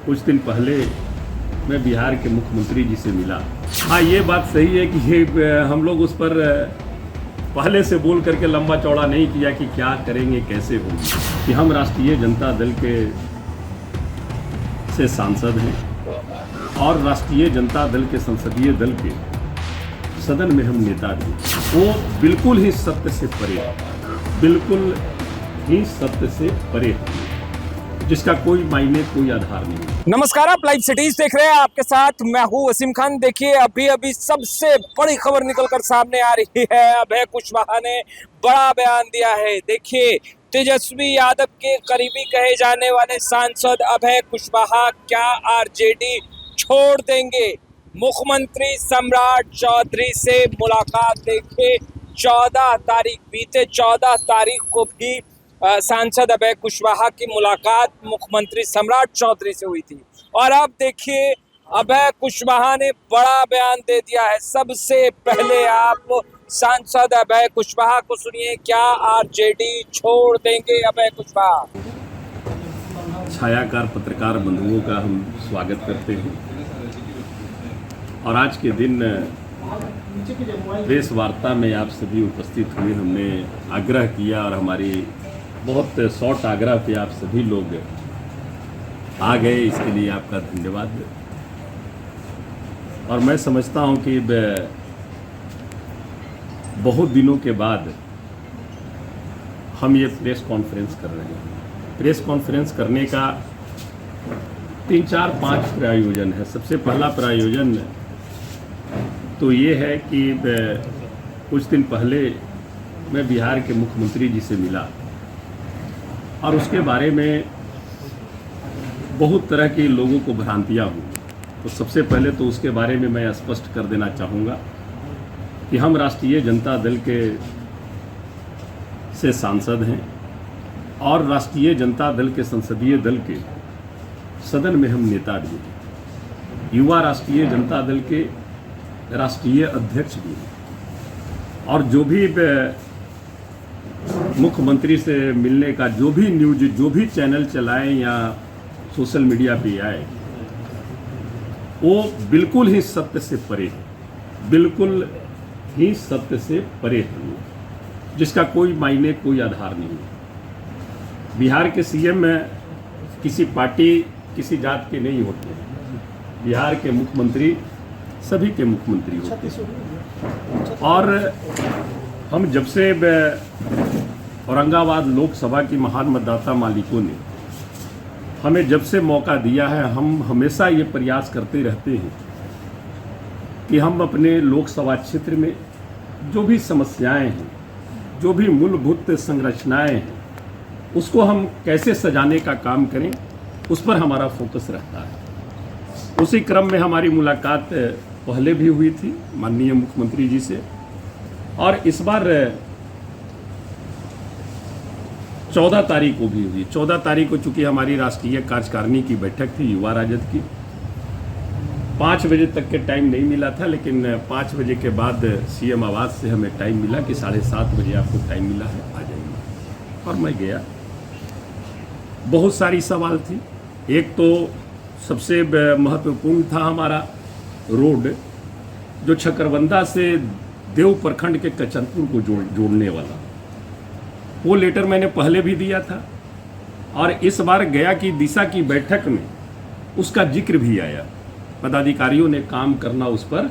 कुछ दिन पहले मैं बिहार के मुख्यमंत्री जी से मिला। हाँ, ये बात सही है कि ये हम लोग उस पर पहले से बोल करके लंबा चौड़ा नहीं किया कि क्या करेंगे, कैसे होंगे। कि हम राष्ट्रीय जनता दल के से सांसद हैं और राष्ट्रीय जनता दल के संसदीय दल के सदन में हम नेता भी, वो बिल्कुल ही सत्य से परे, बिल्कुल ही सत्य से परे है, जिसका कोई मायने, कोई आधार नहीं। नमस्कार, आप लाइव सिटीज देख रहे हैं। आपके साथ मैं हूं वसीम खान। देखिए, अभी सबसे बड़ी खबर निकलकर सामने आ रही है। अभय कुशवाहा ने बड़ा बयान दिया है। देखिए, तेजस्वी यादव के करीबी कहे जाने वाले सांसद अभय कुशवाहा क्या आरजेडी छोड़ देंगे? मुख्यमंत्री सम्राट चौधरी से मुलाकात। देखिए, 14 तारीख, बीते 14 तारीख को भी सांसद अभय कुशवाहा की मुलाकात मुख्यमंत्री सम्राट चौधरी से हुई थी। और अब देखिए, अभय कुशवाहा ने बड़ा बयान दे दिया है। सबसे पहले आप सांसद अभय कुशवाहा को सुनिए। क्या आरजेडी छोड़ देंगे अभय कुशवाहा? छायाकार पत्रकार बंधुओं का हम स्वागत करते हैं और आज के दिन प्रेस वार्ता में आप सभी उपस्थित हुए। हमने आग्रह किया और हमारी बहुत शॉर्ट आग्रह पे आप सभी लोग आ गए, इसके लिए आपका धन्यवाद। और मैं समझता हूं कि बहुत दिनों के बाद हम ये प्रेस कॉन्फ्रेंस कर रहे हैं। प्रेस कॉन्फ्रेंस करने का 3, 4, 5 प्रायोजन है। सबसे पहला प्रायोजन तो ये है कि कुछ दिन पहले मैं बिहार के मुख्यमंत्री जी से मिला और उसके बारे में बहुत तरह के लोगों को भ्रांतियाँ हुई। तो सबसे पहले तो उसके बारे में मैं स्पष्ट कर देना चाहूँगा कि हम राष्ट्रीय जनता दल के से सांसद हैं और राष्ट्रीय जनता दल के संसदीय दल के सदन में हम नेता भी हैं। युवा राष्ट्रीय जनता दल के राष्ट्रीय अध्यक्ष भी हैं और जो भी मुख्यमंत्री से मिलने का जो भी न्यूज, जो भी चैनल चलाएं या सोशल मीडिया पे आए, वो बिल्कुल ही सत्य से परे है, बिल्कुल ही सत्य से परे है, जिसका कोई मायने, कोई आधार नहीं है। बिहार के सीएम में किसी पार्टी, किसी जात के नहीं होते। बिहार के मुख्यमंत्री सभी के मुख्यमंत्री होते हैं। और हम जब से औरंगाबाद लोकसभा की महान मतदाता मालिकों ने हमें जब से मौका दिया है, हम हमेशा ये प्रयास करते रहते हैं कि हम अपने लोकसभा क्षेत्र में जो भी समस्याएं हैं, जो भी मूलभूत संरचनाएं हैं, उसको हम कैसे सजाने का काम करें, उस पर हमारा फोकस रहता है। उसी क्रम में हमारी मुलाकात पहले भी हुई थी माननीय मुख्यमंत्री जी से और इस बार 14 तारीख को भी हुई। 14 तारीख को चूंकि हमारी राष्ट्रीय कार्यकारिणी की बैठक थी, युवा राजद की, 5 बजे तक के टाइम नहीं मिला था, लेकिन 5 बजे के बाद सीएम आवास से हमें टाइम मिला कि 7:30 बजे आपको टाइम मिला है, आ जाइए। और मैं गया। बहुत सारी सवाल थी। एक तो सबसे महत्वपूर्ण था हमारा रोड, जो छकरबंदा से देव प्रखंड के कचनपुर को जोड़ने वाला। वो लेटर मैंने पहले भी दिया था और इस बार गया की दिशा की बैठक में उसका जिक्र भी आया। पदाधिकारियों ने काम करना उस पर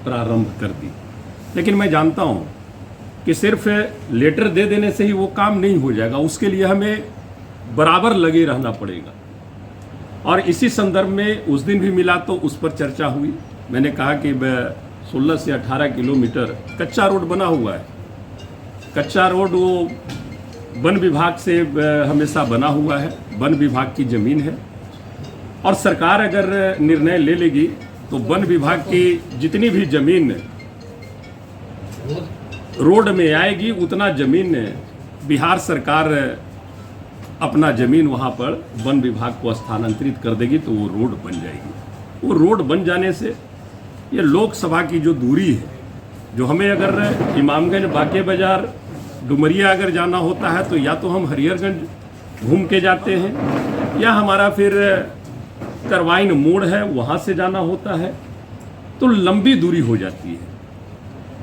प्रारंभ कर दी। लेकिन मैं जानता हूँ कि सिर्फ लेटर दे देने से ही वो काम नहीं हो जाएगा, उसके लिए हमें बराबर लगे रहना पड़ेगा। और इसी संदर्भ में उस दिन भी मिला तो उस पर चर्चा हुई। मैंने कहा कि 16 से 18 किलोमीटर कच्चा रोड बना हुआ है। कच्चा रोड वो वन विभाग से हमेशा बना हुआ है, वन विभाग की ज़मीन है और सरकार अगर निर्णय ले लेगी तो वन विभाग की जितनी भी ज़मीन रोड में आएगी, उतना ज़मीन बिहार सरकार अपना ज़मीन वहाँ पर वन विभाग को स्थानांतरित कर देगी, तो वो रोड बन जाएगी। वो रोड बन जाने से ये लोकसभा की जो दूरी है, जो हमें अगर इमामगंज, बाके बाजार, डुमरिया अगर जाना होता है तो या तो हम हरिहरगंज घूम के जाते हैं या हमारा फिर करवाइन मोड़ है वहाँ से जाना होता है, तो लंबी दूरी हो जाती है।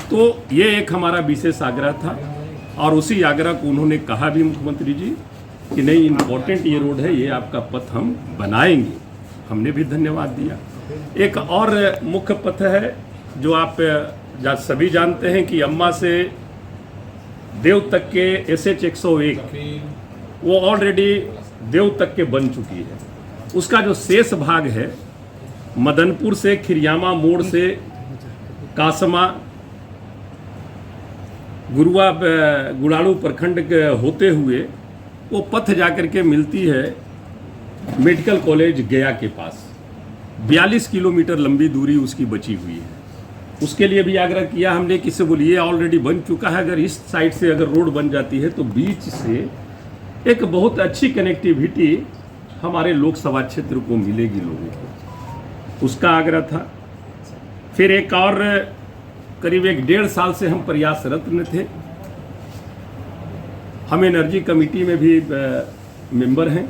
तो ये एक हमारा विशेष आग्रह था और उसी आग्रह को उन्होंने कहा भी मुख्यमंत्री जी कि नहीं, इम्पोर्टेंट ये रोड है, ये आपका पथ हम बनाएंगे। हमने भी धन्यवाद दिया। एक और मुख्य पथ है जो आप सभी जानते हैं कि अम्मा से देव तक के SH 101 वो ऑलरेडी देव तक के बन चुकी है। उसका जो शेष भाग है मदनपुर से खिरियामा मोड़ से कासमा गुड़ाड़ू प्रखंड के होते हुए वो पथ जाकर के मिलती है मेडिकल कॉलेज गया के पास। 42 किलोमीटर लंबी दूरी उसकी बची हुई है। उसके लिए भी आग्रह किया हमने कि से बोलिए ऑलरेडी बन चुका है, अगर इस साइड से अगर रोड बन जाती है तो बीच से एक बहुत अच्छी कनेक्टिविटी हमारे लोकसभा क्षेत्र को मिलेगी लोगों को, उसका आग्रह था। फिर एक और करीब 1.5 साल से हम प्रयासरत में थे। हम एनर्जी कमेटी में भी मेंबर हैं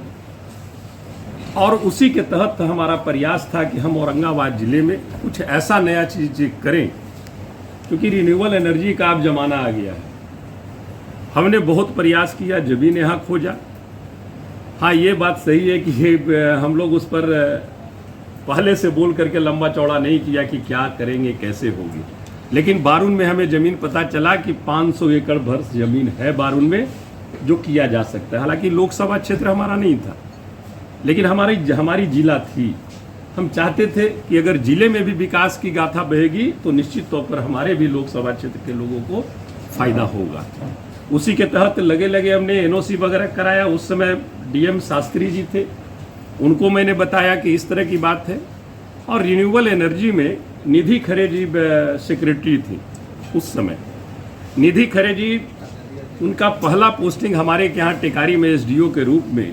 और उसी के तहत हमारा प्रयास था कि हम औरंगाबाद ज़िले में कुछ ऐसा नया चीज़ करें, क्योंकि रिन्यूएबल एनर्जी का अब ज़माना आ गया है। हमने बहुत प्रयास किया, ज़मीन यहाँ खोजा। हाँ, ये बात सही है कि ये हम लोग उस पर पहले से बोल करके लंबा चौड़ा नहीं किया कि क्या करेंगे, कैसे होगी। लेकिन बारून में हमें ज़मीन पता चला कि 500 एकड़ भर ज़मीन है बारून में जो किया जा सकता है। हालांकि लोकसभा क्षेत्र हमारा नहीं था, लेकिन हमारी जिला थी। हम चाहते थे कि अगर जिले में भी विकास की गाथा बहेगी तो निश्चित तौर पर हमारे भी लोकसभा क्षेत्र के लोगों को फायदा होगा। उसी के तहत लगे हमने NOC वगैरह कराया। उस समय DM शास्त्री जी थे, उनको मैंने बताया कि इस तरह की बात है। और रिन्यूएबल एनर्जी में निधि खरे जी सेक्रेटरी थी उस समय। निधि खरे जी, उनका पहला पोस्टिंग हमारे यहाँ टेकारी में SDO के रूप में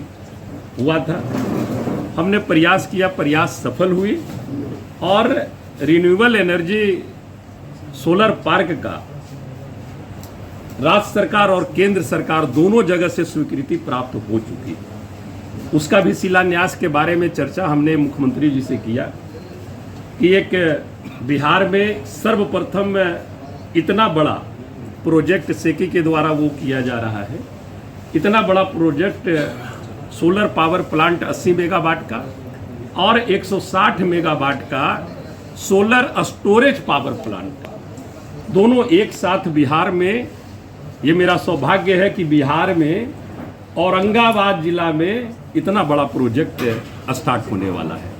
हुआ था। हमने प्रयास किया, प्रयास सफल हुई और रिन्यूएबल एनर्जी सोलर पार्क का राज्य सरकार और केंद्र सरकार दोनों जगह से स्वीकृति प्राप्त हो चुकी है। उसका भी शिलान्यास के बारे में चर्चा हमने मुख्यमंत्री जी से किया कि एक बिहार में सर्वप्रथम इतना बड़ा प्रोजेक्ट सेकी के द्वारा वो किया जा रहा है। इतना बड़ा project solar power plant 80 megawatt का और 160 मेगावाट का सोलर स्टोरेज पावर प्लांट, दोनों एक साथ बिहार में। ये मेरा सौभाग्य है कि बिहार में औरंगाबाद जिला में इतना बड़ा प्रोजेक्ट स्टार्ट होने वाला है।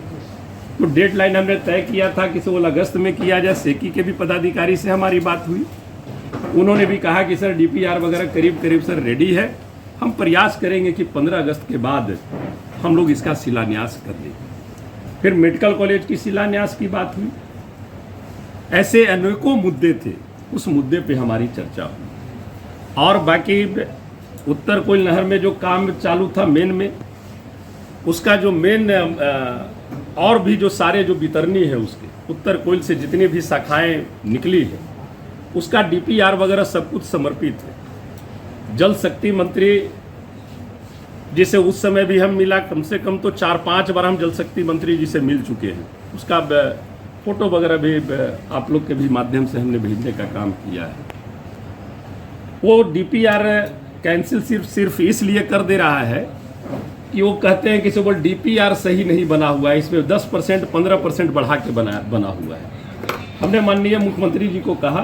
तो डेडलाइन हमने तय किया था कि 16 अगस्त में किया जाए। सेकी के भी पदाधिकारी से हमारी बात हुई, उन्होंने भी कहा कि सर DPR वगैरह करीब सर रेडी है। हम प्रयास करेंगे कि 15 अगस्त के बाद हम लोग इसका शिलान्यास कर लें। फिर मेडिकल कॉलेज की शिलान्यास की बात हुई। ऐसे अनेकों मुद्दे थे, उस मुद्दे पे हमारी चर्चा हुई। और बाकी उत्तर कोयल नहर में जो काम चालू था मेन में, उसका जो मेन और भी जो सारे जो वितरणी है उसके उत्तर कोयल से जितनी भी शाखाएं निकली है उसका DPR वगैरह सब कुछ समर्पित है। जल शक्ति मंत्री जिसे उस समय भी हम मिला, कम से कम तो 4-5 बार हम जल शक्ति मंत्री जी से मिल चुके हैं। उसका फोटो वगैरह भी आप लोग के भी माध्यम से हमने भेजने का काम किया है। वो DPR कैंसिल सिर्फ इसलिए कर दे रहा है कि वो कहते हैं कि केवल DPR सही नहीं बना हुआ है, इसमें 10% 15% बढ़ा के बना हुआ है। हमने माननीय मुख्यमंत्री जी को कहा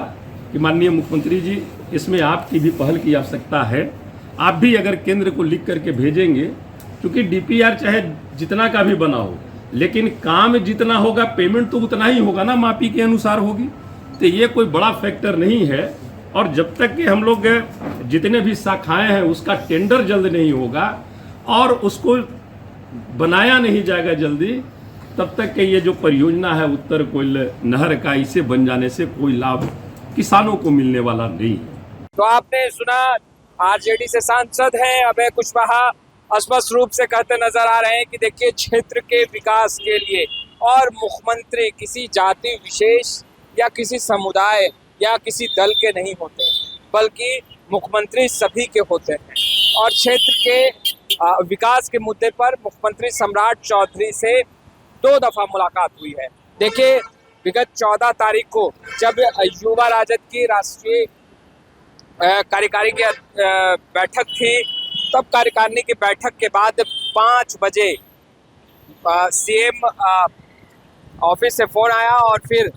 कि माननीय मुख्यमंत्री जी, इसमें आपकी भी पहल की आवश्यकता है। आप भी अगर केंद्र को लिख करके भेजेंगे, क्योंकि DPR चाहे जितना का भी बना हो, लेकिन काम जितना होगा पेमेंट तो उतना ही होगा ना, मापी के अनुसार होगी। तो ये कोई बड़ा फैक्टर नहीं है। और जब तक कि हम लोग जितने भी शाखाएं हैं उसका टेंडर जल्द नहीं होगा और उसको बनाया नहीं जाएगा जल्दी, तब तक कि ये जो परियोजना है उत्तर कोयल नहर का, इसे बन जाने से कोई लाभ किसानों को मिलने वाला नहीं है। तो आपने सुना, RJD से सांसद हैं अभय कुशवाहा स्पष्ट रूप से कहते नजर आ रहे हैं कि देखिए, क्षेत्र के विकास के लिए और मुख्यमंत्री किसी जाति विशेष या किसी समुदाय या किसी दल के नहीं होते, बल्कि मुख्यमंत्री सभी के होते हैं। और क्षेत्र के विकास के मुद्दे पर मुख्यमंत्री सम्राट चौधरी से 2 दफा मुलाकात हुई है। देखिए विगत 14 तारीख को जब युवा राजद की राष्ट्रीय कार्यकारी की बैठक थी, तब कार्यकारिणी की बैठक के बाद 5 बजे सीएम ऑफिस से फोन आया और फिर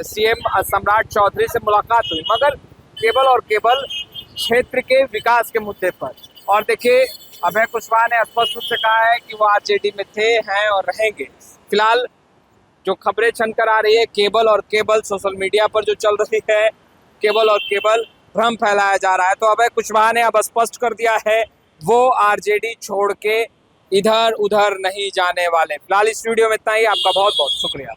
सीएम सम्राट चौधरी से मुलाकात हुई, मगर केवल और केवल क्षेत्र के विकास के मुद्दे पर। और देखिए अभय कुशवाहा ने स्पष्ट रूप से कहा है कि वो आरजेडी में थे, हैं और रहेंगे। फिलहाल जो खबरें छनकर आ रही है केवल और केवल सोशल मीडिया पर जो चल रही है, केवल और केवल भ्रम फैलाया जा रहा है। तो अभय कुशवाहा ने अब स्पष्ट कर दिया है वो आरजेडी छोड़ के इधर उधर नहीं जाने वाले। फिलहाल इस वीडियो में इतना ही। आपका बहुत बहुत शुक्रिया।